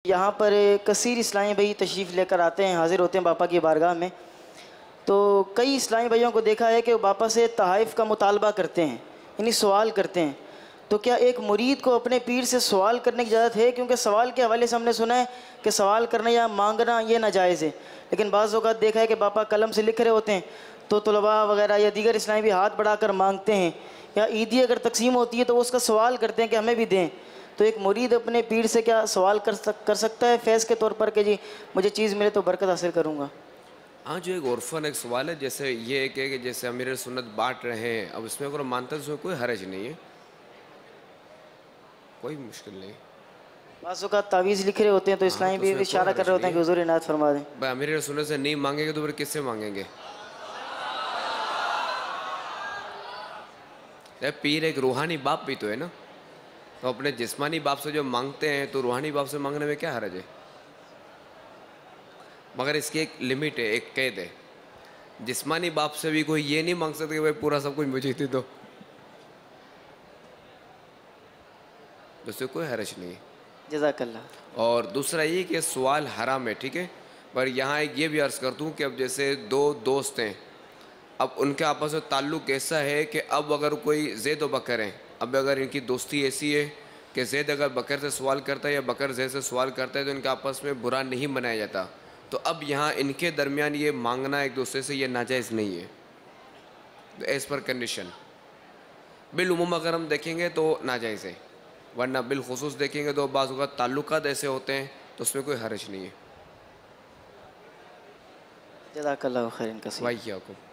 यहाँ पर कसीर इस्लामी भाई तशरीफ़ लेकर आते हैं, हाज़िर होते हैं बापा की बारगाह में। तो कई इस्लामी भाइयों को देखा है कि वो बापा से तहाइफ़ का मुतालबा करते हैं, यानी सवाल करते हैं। तो क्या एक मुरीद को अपने पीर से सवाल करने की इजाज़त है? क्योंकि सवाल के हवाले से हमने सुना है कि सवाल करना या मांगना ये नाजायज़ है, लेकिन बाज़ औक़ात देखा है कि बापा कलम से लिख रहे होते हैं तो तलबा वगैरह या दीगर इस्लामी भी हाथ बढ़ाकर मांगते हैं, या ईदी अगर तकसीम होती है तो वो उसका सवाल करते हैं कि हमें भी दें। तो एक मुरीद अपने पीर से क्या सवाल कर सकता है फैज़ के तौर पर कि जी मुझे चीज़ मिले तो बरकत हासिल करूँगा? हाँ, जो एक औरफन एक सवाल है, जैसे ये एक है कि जैसे अमीर सुन्नत बांट रहे हैं, अब इसमें अगर मानता है तो उसमें कोई हर्ज नहीं है, कोई मुश्किल नहीं। बाज़ औक़ात तावीज़ लिख रहे होते हैं तो हाँ, इस्लामी तो भी उसमें कोई इशारा कर हर्ज रहे होते नहीं हैं कि है। हुज़ूर इनायत फरमा दें। भाई अमीर सुन्नत से नहीं मांगेंगे तो फिर किससे मांगेंगे? पीर एक रूहानी बाप भी तो है ना, तो अपने जिस्मानी बाप से जो मांगते हैं तो रूहानी बाप से मांगने में क्या हर्ज है? मगर इसकी एक लिमिट है, एक कैद है। जिस्मानी बाप से भी कोई ये नहीं मांग सकता कि भाई पूरा सब कुछ मुझे दे दो, उससे कोई हर्ज नहीं है। जज़ाकल्लाह। और दूसरा ये कि सवाल हराम है, ठीक है, पर यहाँ एक ये भी अर्ज़ कर दूँ कि अब जैसे दो दोस्त हैं, अब उनके आपस में ताल्लुक़ ऐसा है कि अब अगर कोई ज़ैद व बकर हैं, अब अगर इनकी दोस्ती ऐसी है कि ज़ैद अगर बकर से सवाल करता है या बकर ज़ैद से सवाल करता है तो इनके आपस में बुरा नहीं मनाया जाता। तो अब यहाँ इनके दरमियान ये मांगना एक दूसरे से ये नाजायज़ नहीं है, तो एज़ पर कंडीशन। बिलउमूम अगर हम देखेंगे तो नाजायज़ है, वरना बिलखुसूस देखेंगे तो बाज़ औक़ात ताल्लुकात ऐसे होते हैं तो उसमें कोई हर्ज नहीं है। जज़ाकल्लाहु खैरन कसीर। वाहियाकुम।